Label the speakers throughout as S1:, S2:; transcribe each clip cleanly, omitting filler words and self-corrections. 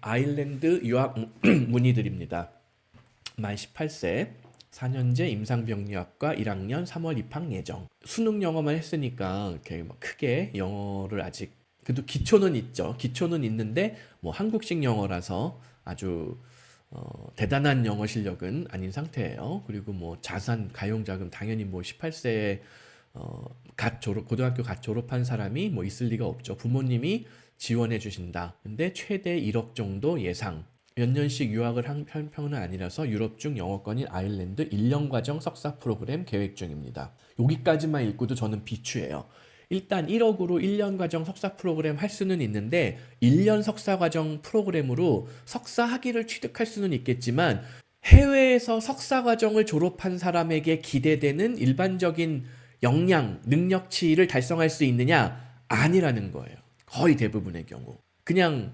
S1: 아일랜드 유학 문의드립니다. 만 18세, 4년제 임상병리학과 1학년 3월 입학 예정. 수능 영어만 했으니까 이렇게 막 크게 영어를 아직 그래도 기초는 있죠. 기초는 있는데 뭐 한국식 영어라서 아주 대단한 영어 실력은 아닌 상태예요. 그리고 뭐 자산, 가용자금 당연히 뭐 18세에 고등학교 갓 졸업한 사람이 뭐 있을 리가 없죠. 부모님이 지원해 주신다. 근데 최대 1억 정도 예상. 몇 년씩 유학을 한 편은 아니라서 유럽 중 영어권인 아일랜드 1년 과정 석사 프로그램 계획 중입니다. 여기까지만 읽고도 저는 비추해요. 일단 1억으로 1년 과정 석사 프로그램 할 수는 있는데 1년 석사 과정 프로그램으로 석사 학위를 취득할 수는 있겠지만 해외에서 석사 과정을 졸업한 사람에게 기대되는 일반적인 역량, 능력치를 달성할 수 있느냐? 아니라는 거예요. 거의 대부분의 경우. 그냥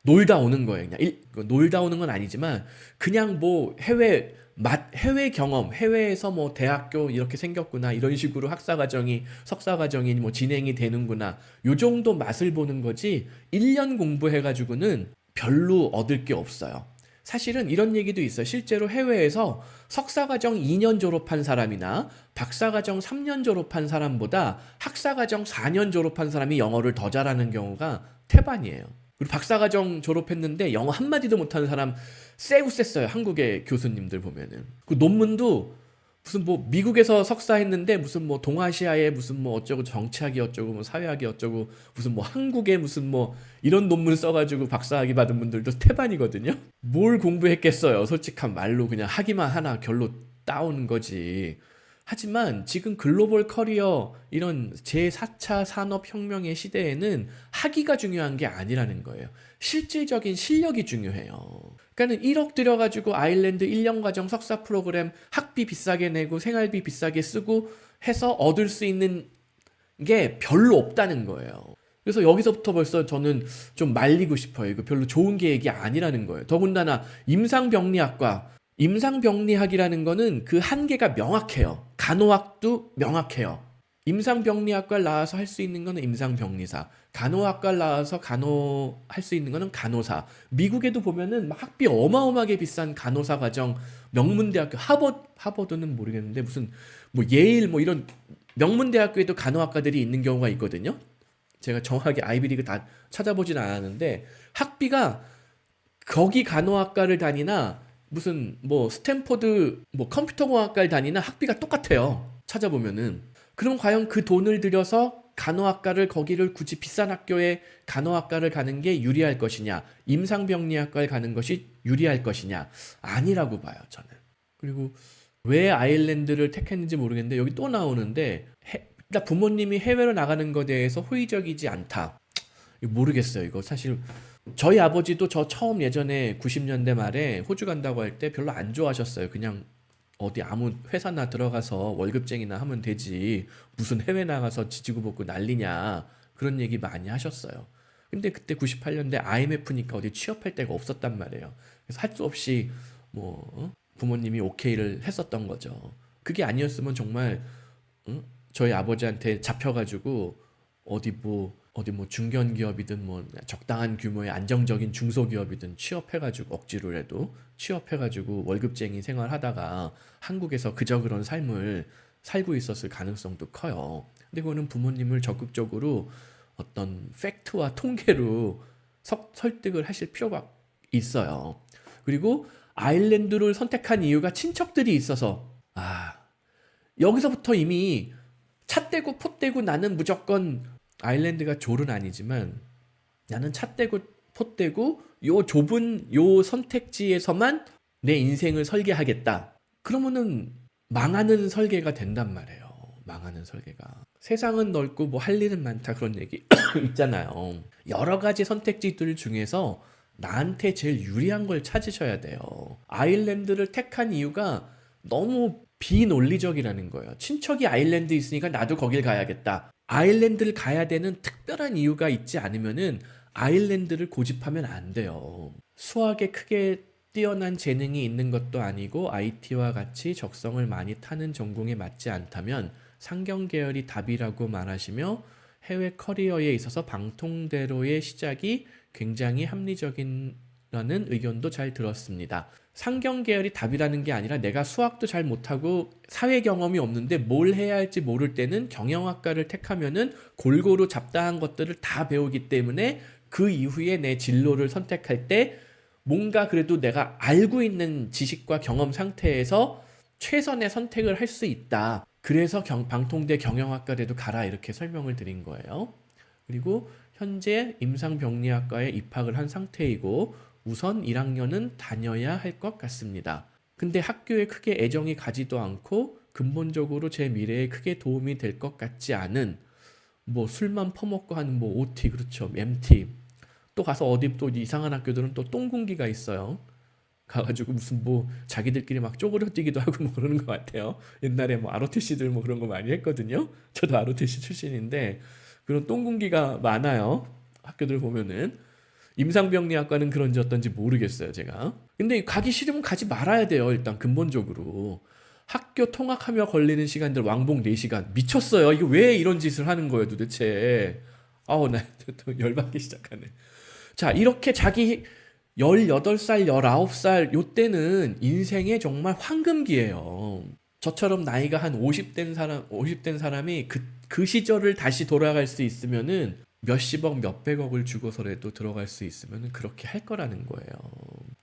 S1: 놀다 오는 거예요. 그냥 놀다 오는 건 아니지만 그냥 뭐 해외 경험, 해외에서 뭐 대학교 이렇게 생겼구나 이런 식으로 학사 과정이 석사 과정이 뭐 진행이 되는구나 요 정도 맛을 보는 거지 1년 공부해 가지고는 별로 얻을 게 없어요. 사실은 이런 얘기도 있어요. 실제로 해외에서 석사과정 2년 졸업한 사람이나 박사과정 3년 졸업한 사람보다 학사과정 4년 졸업한 사람이 영어를 더 잘하는 경우가 태반이에요. 그리고 박사과정 졸업했는데 영어 한마디도 못하는 사람 쎄고 쎄어요. 한국의 교수님들 보면은. 그 논문도 무슨 뭐 미국에서 석사했는데 무슨 뭐 동아시아에 무슨 뭐 어쩌고 정치학이 어쩌고 뭐 사회학이 어쩌고 무슨 뭐 한국에 무슨 뭐 이런 논문 써가지고 박사학위 받은 분들도 태반이거든요. 뭘 공부했겠어요. 솔직한 말로 그냥 하기만 하나 결로 따오는 거지. 하지만 지금 글로벌 커리어 이런 제4차 산업혁명의 시대에는 학위가 중요한 게 아니라는 거예요. 실질적인 실력이 중요해요. 그러니까 1억 들여가지고 아일랜드 1년 과정 석사 프로그램 학비 비싸게 내고 생활비 비싸게 쓰고 해서 얻을 수 있는 게 별로 없다는 거예요. 그래서 여기서부터 벌써 저는 좀 말리고 싶어요. 이거 별로 좋은 계획이 아니라는 거예요. 더군다나 임상병리학이라는 거는 그 한계가 명확해요. 간호학도 명확해요. 임상병리학과를 나와서 할 수 있는 거는 임상병리사. 간호학과를 나와서 간호할 수 있는 거는 간호사. 미국에도 보면은 학비 어마어마하게 비싼 간호사 과정, 명문대학교, 하버드는 모르겠는데 무슨 뭐 예일 뭐 이런 명문대학교에도 간호학과들이 있는 경우가 있거든요. 제가 정확하게 아이비리그 다 찾아보진 않았는데 학비가 거기 간호학과를 다니나 무슨 뭐 스탠포드 뭐 컴퓨터공학과를 다니나 학비가 똑같아요. 찾아보면은. 그럼 과연 그 돈을 들여서 간호학과를 거기를 굳이 비싼 학교에 간호학과를 가는 게 유리할 것이냐? 임상병리학과를 가는 것이 유리할 것이냐? 아니라고 봐요, 저는. 그리고 왜 아일랜드를 택했는지 모르겠는데 여기 또 나오는데 일단 부모님이 해외로 나가는 것에 대해서 호의적이지 않다. 이거 모르겠어요. 이거 사실 저희 아버지도 저 처음 예전에 90년대 말에 호주 간다고 할 때 별로 안 좋아하셨어요. 그냥 어디 아무 회사나 들어가서 월급쟁이나 하면 되지. 무슨 해외 나가서 지지고 볶고 난리냐. 그런 얘기 많이 하셨어요. 근데 그때 98년대 IMF니까 어디 취업할 데가 없었단 말이에요. 그래서 할 수 없이 뭐 부모님이 오케이를 했었던 거죠. 그게 아니었으면 정말 저희 아버지한테 잡혀가지고 어디 뭐 중견기업이든 뭐 적당한 규모의 안정적인 중소기업이든 취업해가지고 억지로라도 취업해가지고 월급쟁이 생활하다가 한국에서 그저 그런 삶을 살고 있었을 가능성도 커요. 근데 그거는 부모님을 적극적으로 어떤 팩트와 통계로 설득을 하실 필요가 있어요. 그리고 아일랜드를 선택한 이유가 친척들이 있어서 여기서부터 이미 찻대고 폿대고 나는 무조건 아일랜드가 졸은 아니지만 나는 찻대고 폿대고 요 좁은 요 선택지에서만 내 인생을 설계하겠다. 그러면은 망하는 설계가 된단 말이에요. 망하는 설계가. 세상은 넓고 뭐 할 일은 많다 그런 얘기 있잖아요. 여러 가지 선택지들 중에서 나한테 제일 유리한 걸 찾으셔야 돼요. 아일랜드를 택한 이유가 너무 비논리적이라는 거예요. 친척이 아일랜드 있으니까 나도 거길 가야겠다. 아일랜드를 가야 되는 특별한 이유가 있지 않으면은 아일랜드를 고집하면 안 돼요. 수학에 크게 뛰어난 재능이 있는 것도 아니고 IT와 같이 적성을 많이 타는 전공에 맞지 않다면 상경 계열이 답이라고 말하시며 해외 커리어에 있어서 방통대로의 시작이 굉장히 합리적인 라는 의견도 잘 들었습니다. 상경 계열이 답이라는 게 아니라 내가 수학도 잘 못하고 사회 경험이 없는데 뭘 해야 할지 모를 때는 경영학과를 택하면은 골고루 잡다한 것들을 다 배우기 때문에 그 이후에 내 진로를 선택할 때 뭔가 그래도 내가 알고 있는 지식과 경험 상태에서 최선의 선택을 할 수 있다. 그래서 방통대 경영학과에도 가라 이렇게 설명을 드린 거예요. 그리고 현재 임상병리학과에 입학을 한 상태이고 우선 1학년은 다녀야 할 것 같습니다. 근데 학교에 크게 애정이 가지도 않고 근본적으로 제 미래에 크게 도움이 될 것 같지 않은 뭐 술만 퍼먹고 하는 뭐 OT 그렇죠. MT 또 가서 어디 또 이상한 학교들은 또 똥군기가 있어요. 가가지고 무슨 뭐 자기들끼리 막 쪼그려뛰기도 하고 뭐 그러는 것 같아요. 옛날에 뭐 ROTC들 뭐 그런 거 많이 했거든요. 저도 ROTC 출신인데 그런 똥군기가 많아요. 학교들 보면은 임상병리학과는 그런지 어떤지 모르겠어요, 제가. 근데 가기 싫으면 가지 말아야 돼요. 일단 근본적으로 학교 통학하며 걸리는 시간들 왕복 4시간 미쳤어요. 이거 왜 이런 짓을 하는 거예요, 도대체? 아우 나 또 열받기 시작하네. 자, 이렇게 자기 18살, 19살 요때는 인생의 정말 황금기예요. 저처럼 나이가 한 50된 사람이 그 시절을 다시 돌아갈 수 있으면은 몇십억, 몇백억을 주고서라도 들어갈 수 있으면은 그렇게 할 거라는 거예요.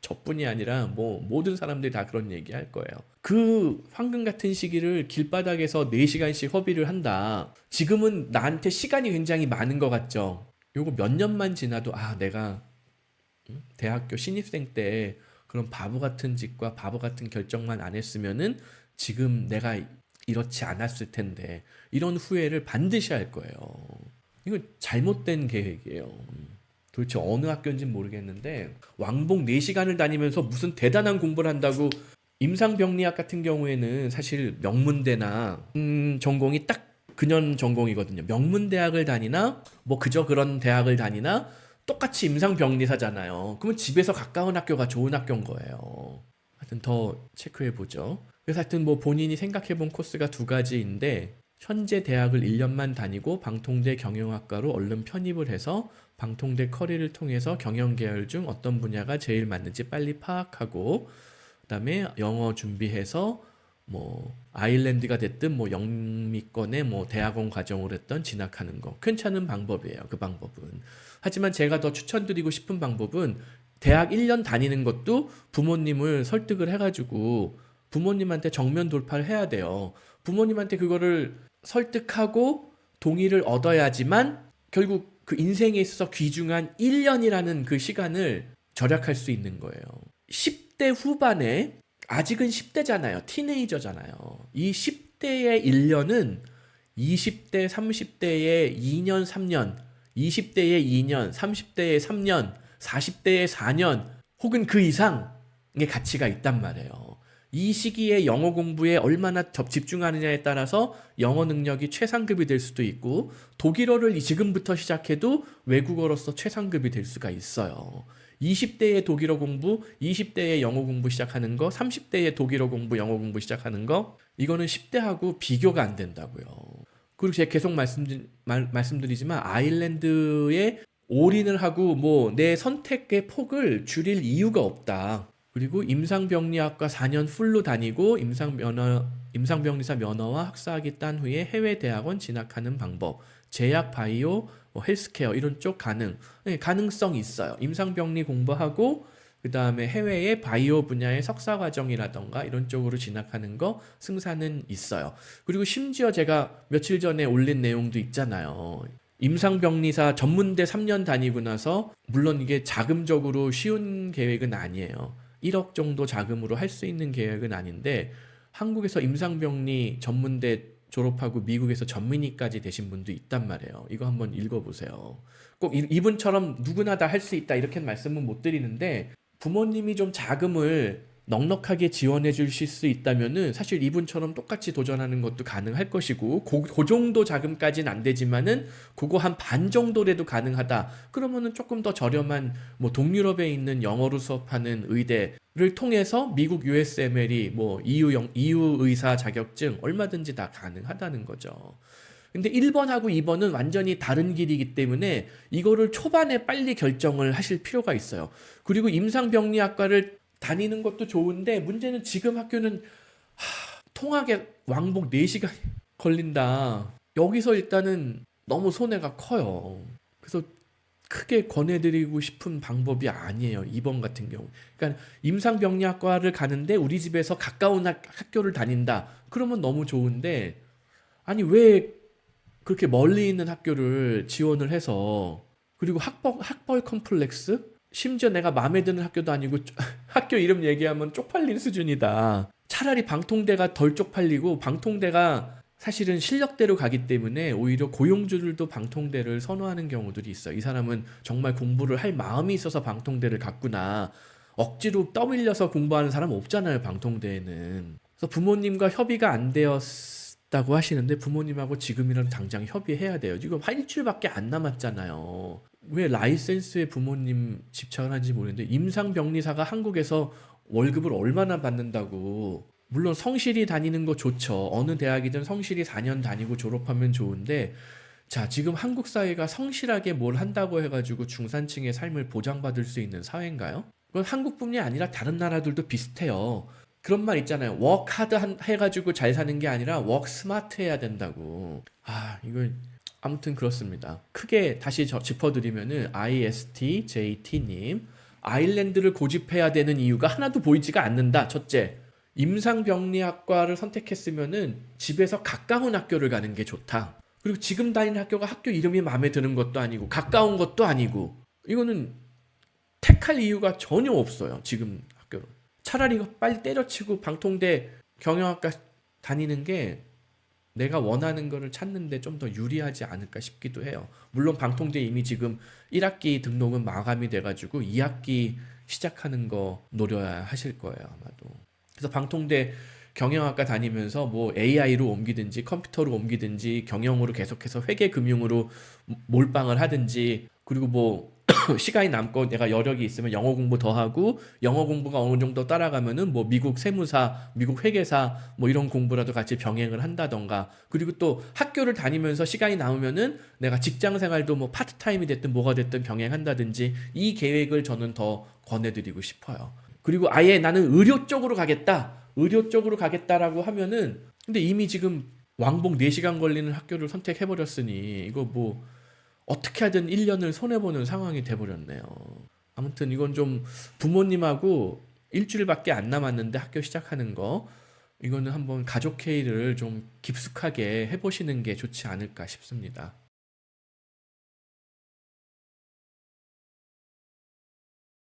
S1: 저뿐이 아니라 뭐 모든 사람들이 다 그런 얘기 할 거예요. 그 황금 같은 시기를 길바닥에서 4시간씩 허비를 한다. 지금은 나한테 시간이 굉장히 많은 것 같죠. 요거 몇 년만 지나도 내가 대학교 신입생 때 그런 바보 같은 짓과 바보 같은 결정만 안 했으면은 지금 내가 이렇지 않았을 텐데 이런 후회를 반드시 할 거예요. 이거 잘못된 계획이에요. 도대체 어느 학교인지는 모르겠는데 왕복 4시간을 다니면서 무슨 대단한 공부를 한다고. 임상병리학 같은 경우에는 사실 명문대나 전공이 딱 그년 전공이거든요. 명문대학을 다니나 뭐 그저 그런 대학을 다니나 똑같이 임상병리사잖아요. 그러면 집에서 가까운 학교가 좋은 학교인 거예요. 하여튼 더 체크해보죠. 그래서 하여튼 뭐 본인이 생각해본 코스가 2가지인데 현재 대학을 1년만 다니고 방통대 경영학과로 얼른 편입을 해서 방통대 커리를 통해서 경영계열 중 어떤 분야가 제일 맞는지 빨리 파악하고 그다음에 영어 준비해서 뭐 아일랜드가 됐든 뭐 영미권의 뭐 대학원 과정을 했던 진학하는 거 괜찮은 방법이에요. 그 방법은. 하지만 제가 더 추천드리고 싶은 방법은 대학 1년 다니는 것도 부모님을 설득을 해가지고 부모님한테 정면 돌파를 해야 돼요. 부모님한테 그거를 설득하고 동의를 얻어야지만 결국 그 인생에 있어서 귀중한 1년이라는 그 시간을 절약할 수 있는 거예요. 10대 후반에 아직은 10대잖아요. 티네이저잖아요. 이 10대의 1년은 20대, 30대의 2년, 3년, 20대의 2년, 30대의 3년, 40대의 4년 혹은 그 이상의 가치가 있단 말이에요. 이 시기에 영어 공부에 얼마나 집중하느냐에 따라서 영어 능력이 최상급이 될 수도 있고 독일어를 지금부터 시작해도 외국어로서 최상급이 될 수가 있어요. 20대에 독일어 공부, 20대에 영어 공부 시작하는 거, 30대에 독일어 공부, 영어 공부 시작하는 거 이거는 10대하고 비교가 안 된다고요. 그리고 제가 계속 말씀드리지만 아일랜드에 올인을 하고 뭐 내 선택의 폭을 줄일 이유가 없다. 그리고 임상병리학과 4년 풀로 다니고 임상병리사 면허와 학사학위 딴 후에 해외 대학원 진학하는 방법. 제약, 바이오, 헬스케어 이런 쪽 가능성이 있어요. 임상병리 공부하고 그 다음에 해외의 바이오 분야의 석사 과정이라던가 이런 쪽으로 진학하는 거 승산은 있어요. 그리고 심지어 제가 며칠 전에 올린 내용도 있잖아요. 임상병리사 전문대 3년 다니고 나서 물론 이게 자금적으로 쉬운 계획은 아니에요. 1억 정도 자금으로 할 수 있는 계획은 아닌데 한국에서 임상병리 전문대 졸업하고 미국에서 전문의까지 되신 분도 있단 말이에요. 이거 한번 읽어보세요. 꼭 이분처럼 누구나 다 할 수 있다 이렇게 말씀은 못 드리는데 부모님이 좀 자금을 넉넉하게 지원해 주실 수 있다면은 사실 이분처럼 똑같이 도전하는 것도 가능할 것이고 그 정도 자금까지는 안 되지만은 그거 한 반 정도라도 가능하다. 그러면은 조금 더 저렴한 뭐 동유럽에 있는 영어로 수업하는 의대를 통해서 미국 USMLE 뭐 EU 의사 자격증 얼마든지 다 가능하다는 거죠. 근데 1번하고 2번은 완전히 다른 길이기 때문에 이거를 초반에 빨리 결정을 하실 필요가 있어요. 그리고 임상병리학과를 다니는 것도 좋은데 문제는 지금 학교는 통학에 왕복 4시간 걸린다. 여기서 일단은 너무 손해가 커요. 그래서 크게 권해드리고 싶은 방법이 아니에요. 2번 같은 경우. 그러니까 임상병리학과를 가는데 우리 집에서 가까운 학교를 다닌다. 그러면 너무 좋은데 아니 왜 그렇게 멀리 있는 학교를 지원을 해서 그리고 학벌 컴플렉스? 심지어 내가 마음에 드는 학교도 아니고 학교 이름 얘기하면 쪽팔린 수준이다. 차라리 방통대가 덜 쪽팔리고 방통대가 사실은 실력대로 가기 때문에 오히려 고용주들도 방통대를 선호하는 경우들이 있어요. 이 사람은 정말 공부를 할 마음이 있어서 방통대를 갔구나. 억지로 떠밀려서 공부하는 사람 없잖아요, 방통대에는. 그래서 부모님과 협의가 안 되었다고 하시는데 부모님하고 지금이라도 당장 협의해야 돼요. 지금 한 일주일밖에 안 남았잖아요. 왜 라이센스에 부모님 집착을 하는지 모르겠는데 임상병리사가 한국에서 월급을 얼마나 받는다고. 물론 성실히 다니는 거 좋죠. 어느 대학이든 성실히 4년 다니고 졸업하면 좋은데 자, 지금 한국 사회가 성실하게 뭘 한다고 해가지고 중산층의 삶을 보장받을 수 있는 사회인가요? 그건 한국뿐이 아니라 다른 나라들도 비슷해요. 그런 말 있잖아요. 워크 하드 해가지고 잘 사는 게 아니라 워크 스마트 해야 된다고. 이거 아무튼 그렇습니다. 크게 다시 짚어드리면은 ISTJT님 아일랜드를 고집해야 되는 이유가 하나도 보이지가 않는다. 첫째, 임상병리학과를 선택했으면은 집에서 가까운 학교를 가는 게 좋다. 그리고 지금 다니는 학교가 학교 이름이 마음에 드는 것도 아니고 가까운 것도 아니고 이거는 택할 이유가 전혀 없어요. 지금 학교로. 차라리 이거 빨리 때려치고 방통대 경영학과 다니는 게 내가 원하는 거를 찾는데 좀 더 유리하지 않을까 싶기도 해요. 물론 방통대 이미 지금 1학기 등록은 마감이 돼가지고 2학기 시작하는 거 노려야 하실 거예요, 아마도. 그래서 방통대 경영학과 다니면서 뭐 AI로 옮기든지 컴퓨터로 옮기든지 경영으로 계속해서 회계금융으로 몰빵을 하든지 그리고 뭐 시간이 남고 내가 여력이 있으면 영어 공부 더 하고 영어 공부가 어느 정도 따라가면은 뭐 미국 세무사, 미국 회계사 뭐 이런 공부라도 같이 병행을 한다던가 그리고 또 학교를 다니면서 시간이 남으면은 내가 직장 생활도 뭐 파트타임이 됐든 뭐가 됐든 병행한다든지 이 계획을 저는 더 권해드리고 싶어요. 그리고 아예 나는 의료 쪽으로 가겠다. 의료 쪽으로 가겠다라고 하면은 근데 이미 지금 왕복 4시간 걸리는 학교를 선택해버렸으니 이거 뭐 어떻게 하든 1년을 손해보는 상황이 돼버렸네요. 아무튼 이건 좀 부모님하고 일주일밖에 안 남았는데 학교 시작하는 거 이거는 한번 가족 회의를 좀 깊숙하게 해보시는 게 좋지 않을까 싶습니다.